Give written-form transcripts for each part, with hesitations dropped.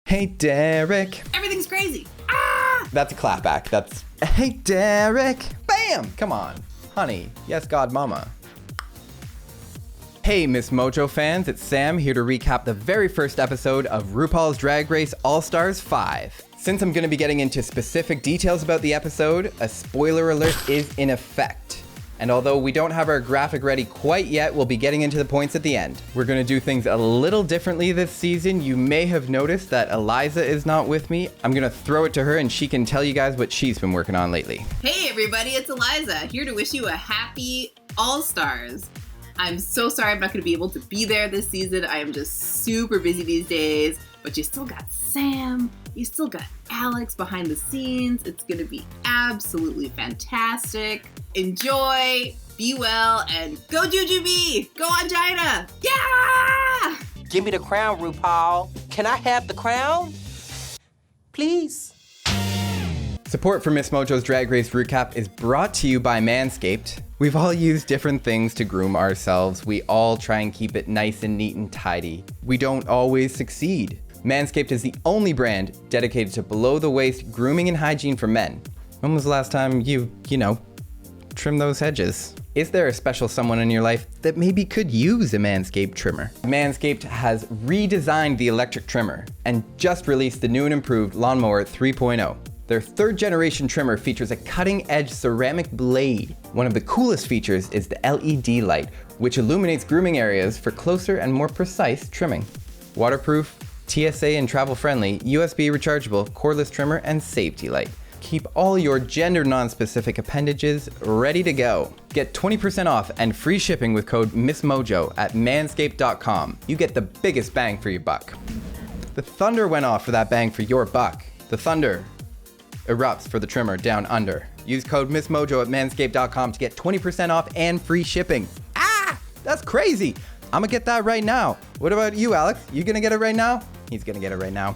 Hey, Derrick. Everything's crazy. Ah! That's a clapback. That's, hey, Derrick. Bam! Come on. Honey. Yes, God, mama. Hey, MsMojo fans. It's Sam here to recap the very first episode of RuPaul's Drag Race All-Stars 5. Since I'm going to be getting into specific details about the episode, a spoiler alert is in effect. And although we don't have our graphic ready quite yet, we'll be getting into the points at the end. We're gonna do things a little differently this season. You may have noticed that Eliza is not with me. I'm gonna throw it to her and she can tell you guys what she's been working on lately. Hey everybody, it's Eliza, here to wish you a happy All-Stars. I'm so sorry I'm not gonna be able to be there this season. I am just super busy these days, but you still got Sam, you still got Alex behind the scenes. It's gonna be absolutely fantastic. Enjoy, be well, and go Jujubee! Go Angina! Yeah! Give me the crown, RuPaul. Can I have the crown? Please. Support for MsMojo's Drag Race RuCap is brought to you by Manscaped. We've all used different things to groom ourselves. We all try and keep it nice and neat and tidy. We don't always succeed. Manscaped is the only brand dedicated to below-the-waist grooming and hygiene for men. When was the last time you trim those hedges? Is there a special someone in your life that maybe could use a Manscaped trimmer? Manscaped has redesigned the electric trimmer and just released the new and improved Lawnmower 3.0. Their third generation trimmer features a cutting-edge ceramic blade. One of the coolest features is the LED light, which illuminates grooming areas for closer and more precise trimming. Waterproof, TSA and travel friendly, USB rechargeable, cordless trimmer, and safety light. Keep all your gender non-specific appendages ready to go. Get 20% off and free shipping with code MsMojo at manscaped.com. You get the biggest bang for your buck. The thunder went off for that bang for your buck. The thunder erupts for the trimmer down under. Use code MsMojo at manscaped.com to get 20% off and free shipping. Ah, that's crazy. I'm gonna get that right now. What about you, Alex? You gonna get it right now? He's gonna get it right now.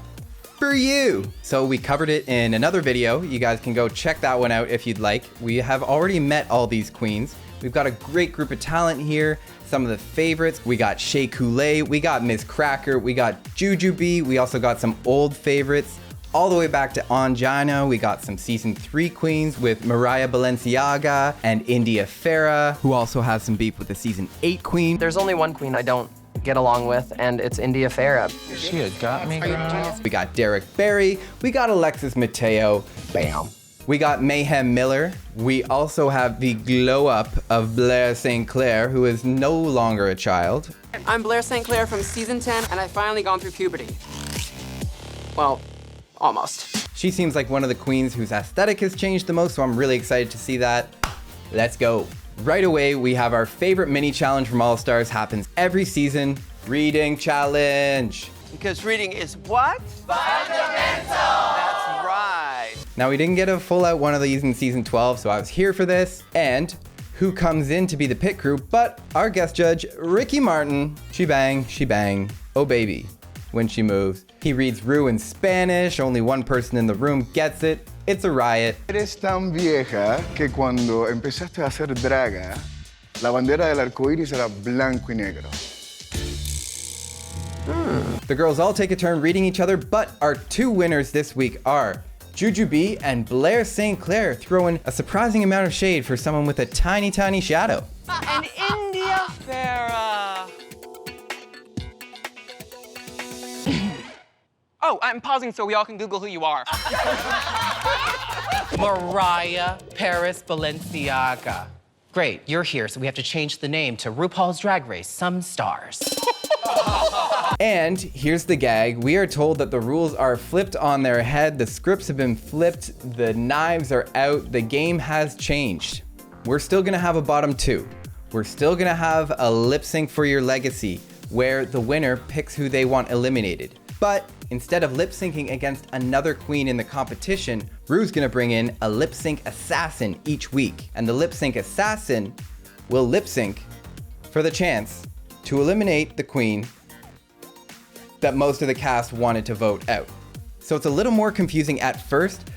For you. So we covered it in another video. You guys can go check that one out if you'd like. We have already met all these queens. We've got a great group of talent here. Some of the favorites. We got Shea Coulee, we got Miss Cracker, we got Jujubee, we also got some old favorites. All the way back to Angina, we got some season 3 queens with Mariah Balenciaga and India Farah, who also has some beef with the season 8 queen. There's only one queen I don't get along with, and it's India Farah. She had got me, girl. We got Derrick Barry, we got Alexis Mateo, Bam. we got Mayhem Miller, we also have the glow up of Blair St Clair, who is no longer a child. I'm Blair St Clair from season 10, and I've finally gone through puberty. Well, almost. She seems like one of the queens whose aesthetic has changed the most, so I'm really excited to see that. Let's go. Right away, we have our favorite mini challenge from All Stars. Happens every season, reading challenge. Because reading is what? Fundamental! That's right. Now, we didn't get a full out one of these in season 12, so I was here for this. And who comes in to be the pit crew but our guest judge, Ricky Martin. She bang, oh baby, when she moves. He reads Ru in Spanish, only one person in the room gets it. It's a riot. Eres tan vieja que cuando empezaste a hacer draga, la bandera del arco iris era blanco y negro. The girls all take a turn reading each other, but our two winners this week are Jujubee and Blair St Clair, throwing a surprising amount of shade for someone with a tiny, tiny shadow. And India Farah. Oh, I'm pausing so we all can Google who you are. Mariah Paris Balenciaga. Great, you're here, so we have to change the name to RuPaul's Drag Race, Some Stars. And here's the gag. We are told that the rules are flipped on their head. The scripts have been flipped. The knives are out. The game has changed. We're still gonna have a bottom 2. We're still gonna have a lip sync for your legacy where the winner picks who they want eliminated. But instead of lip syncing against another queen in the competition, Ru's gonna bring in a lip sync assassin each week. And the lip sync assassin will lip sync for the chance to eliminate the queen that most of the cast wanted to vote out. So it's a little more confusing at first,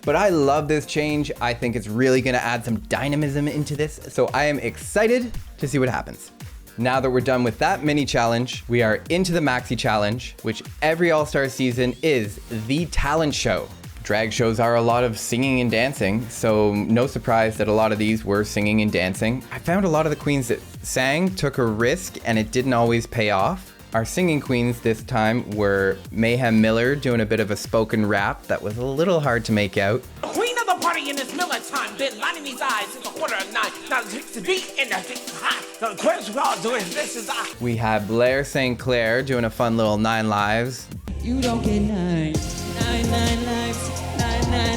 but I love this change. I think it's really gonna add some dynamism into this. So I am excited to see what happens. Now that we're done with that mini challenge, we are into the Maxi challenge, which every All-Star season is the talent show. Drag shows are a lot of singing and dancing, so no surprise that a lot of these were singing and dancing. I found a lot of the queens that sang took a risk and it didn't always pay off. Our singing queens this time were Mayhem Miller doing a bit of a spoken rap that was a little hard to make out. Queen of the party in this Miller time, been lining these eyes since 8:45. Now the beat and the hot. The question we're all doing this is We had Blair St Clair doing a fun little 9 lives. You don't get 9 lives, 9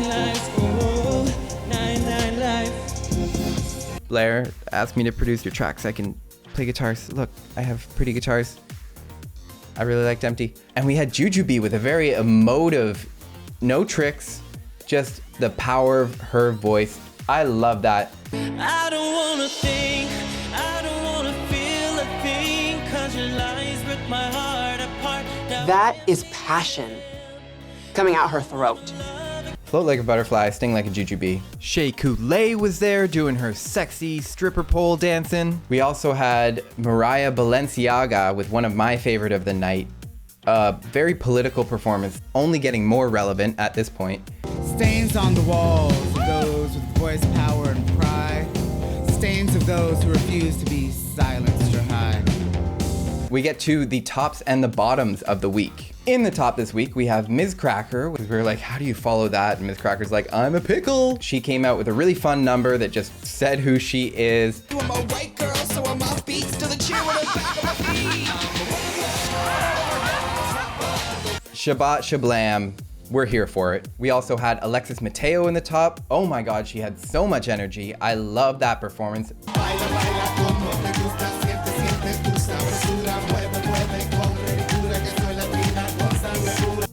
lives, oh, 9 lives. Blair asked me to produce your tracks. I can play guitars. Look, I have pretty guitars. I really liked Empty. And we had Jujubee with a very emotive, no tricks, just the power of her voice. I love that. I don't wanna think, I don't wanna feel a thing, 'cause your lies rip my heart apart. That is passion coming out her throat. Float like a butterfly, sting like a jujubee. Shea Coulee was there doing her sexy stripper pole dancing. We also had Mariah Balenciaga with one of my favorite of the night. A very political performance, only getting more relevant at this point. Stains on the walls of those with voice, power, and pride. Stains of those who refuse to be silenced or hide. We get to the tops and the bottoms of the week. In the top this week, we have Ms. Cracker, because we were like, how do you follow that? And Ms. Cracker's like, I'm a pickle. She came out with a really fun number that just said who she is. I'm a white girl, so I'm off beats to the cheer with the back of my feet. Shabbat Shablam. We're here for it. We also had Alexis Mateo in the top. Oh my God, she had so much energy. I love that performance.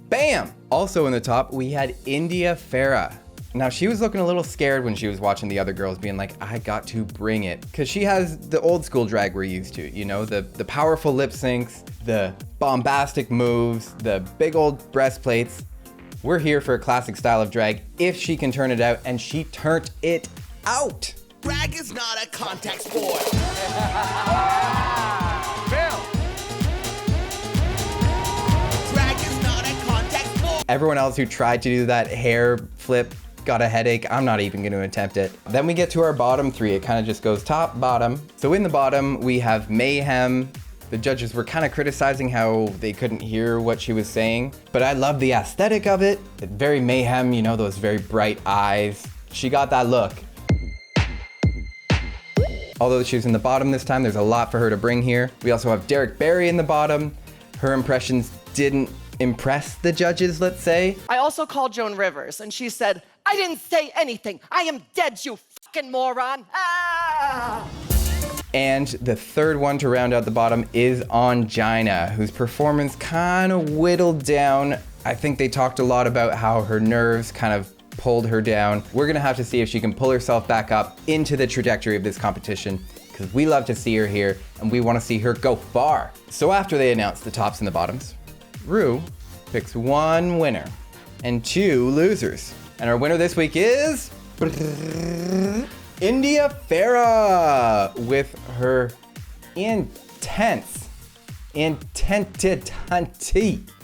Bam! Also in the top, we had India Farah. Now she was looking a little scared when she was watching the other girls being like, I got to bring it. Cause she has the old school drag we're used to, you know, the powerful lip syncs, the bombastic moves, the big old breastplates. We're here for a classic style of drag if she can turn it out, and she turned it out. Drag is not a contact sport. Drag is not a contact sport. Everyone else who tried to do that hair flip got a headache. I'm not even gonna attempt it. Then we get to our bottom 3. It kind of just goes top, bottom. So in the bottom, we have Mayhem. The judges were kind of criticizing how they couldn't hear what she was saying, but I love the aesthetic of it. Very Mayhem, you know, those very bright eyes. She got that look. Although she was in the bottom this time, there's a lot for her to bring here. We also have Derrick Barry in the bottom. Her impressions didn't impress the judges, let's say. I also called Joan Rivers, and she said, I didn't say anything. I am dead, you fucking moron. Ah! And the third one to round out the bottom is Ongina, whose performance kind of whittled down. I think they talked a lot about how her nerves kind of pulled her down. We're gonna have to see if she can pull herself back up into the trajectory of this competition, because we love to see her here and we want to see her go far. So after they announce the tops and the bottoms, Ru picks 1 winner and 2 losers. And our winner this week is India Farah with her intense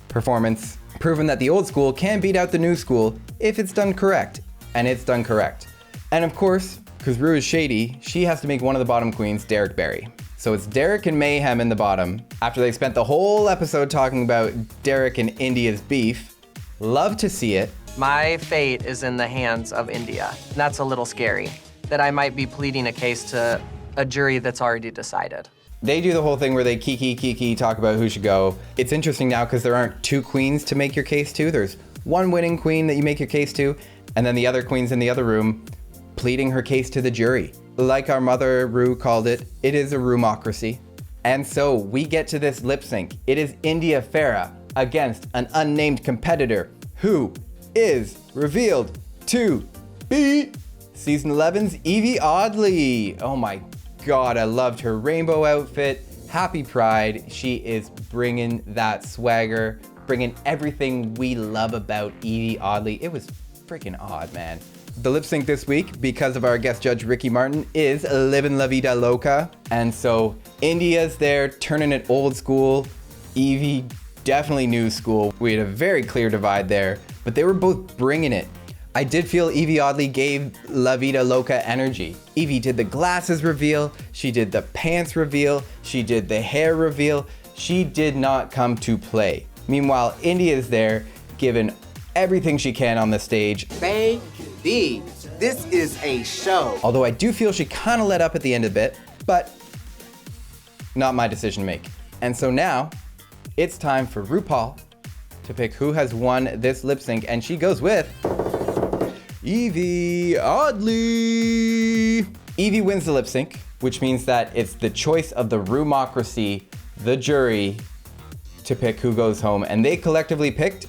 performance, proving that the old school can beat out the new school if it's done correct, and it's done correct. And of course, because Ru is shady, she has to make one of the bottom queens Derrick Barry. So it's Derrick and Mayhem in the bottom, after they spent the whole episode talking about Derrick and India's beef. Love to see it. My fate is in the hands of India. That's a little scary, that I might be pleading a case to a jury that's already decided. They do the whole thing where they kiki talk about who should go. It's interesting now because there aren't 2 queens to make your case to. There's 1 winning queen that you make your case to, and then the other queen's in the other room pleading her case to the jury. Like our mother Ru called it, it is a Rumocracy. And so we get to this lip sync. It is India Farah against an unnamed competitor who is revealed to be Season 11's Evie Oddly. Oh my God, I loved her rainbow outfit. Happy Pride. She is bringing that swagger, bringing everything we love about Evie Oddly. It was freaking odd, man. The lip sync this week, because of our guest judge Ricky Martin, is Livin' La Vida Loca. And so India's there, turning it old school. Evie, definitely new school. We had a very clear divide there, but they were both bringing it. I did feel Evie oddly gave La Vida Loca energy. Evie did the glasses reveal, she did the pants reveal, she did the hair reveal. She did not come to play. Meanwhile, India's there, giving everything she can on the stage. Baby, this is a show. Although I do feel she kind of let up at the end a bit, but not my decision to make. And so now, it's time for RuPaul to pick who has won this lip sync, and she goes with Evie Oddly. Evie wins the lip sync, which means that it's the choice of the RuMocracy, the jury, to pick who goes home, and they collectively picked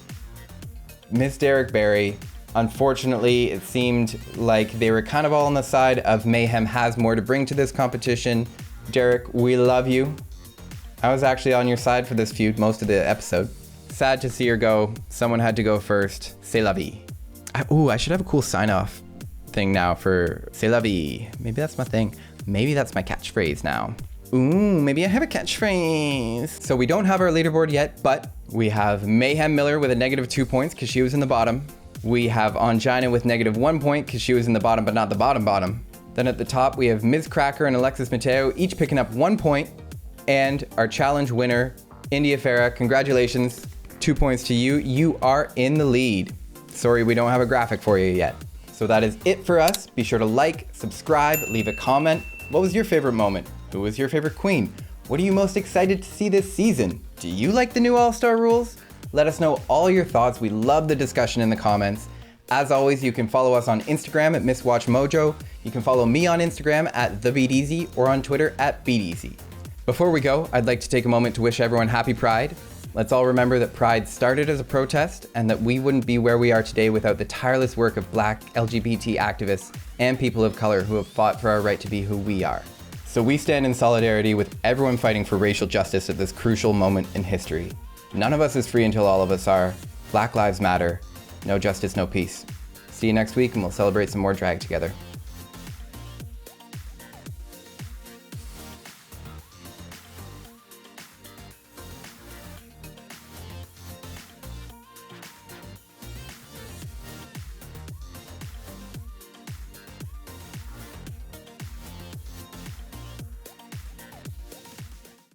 Miss Derrick Barry. Unfortunately, it seemed like they were kind of all on the side of Mayhem has more to bring to this competition. Derrick, we love you. I was actually on your side for this feud most of the episode. Sad to see her go. Someone had to go first. C'est la vie. I should have a cool sign-off thing now for C'est la vie. Maybe that's my thing. Maybe that's my catchphrase now. Ooh, maybe I have a catchphrase. So we don't have our leaderboard yet, but we have Mayhem Miller with a -2 points because she was in the bottom. We have Angina with -1 point because she was in the bottom, but not the bottom. Then at the top, we have Ms. Cracker and Alexis Mateo, each picking up 1 point. And our challenge winner, India Farah, congratulations, 2 points to you. You are in the lead. Sorry, we don't have a graphic for you yet. So that is it for us. Be sure to like, subscribe, leave a comment. What was your favorite moment? Who was your favorite queen? What are you most excited to see this season? Do you like the new All-Star rules? Let us know all your thoughts. We love the discussion in the comments. As always, you can follow us on Instagram at MsWatchMojo. You can follow me on Instagram at TheBeatEasy or on Twitter at BeatEasy. Before we go, I'd like to take a moment to wish everyone happy Pride. Let's all remember that Pride started as a protest and that we wouldn't be where we are today without the tireless work of Black LGBT activists and people of color who have fought for our right to be who we are. So we stand in solidarity with everyone fighting for racial justice at this crucial moment in history. None of us is free until all of us are. Black lives matter. No justice, no peace. See you next week and we'll celebrate some more drag together.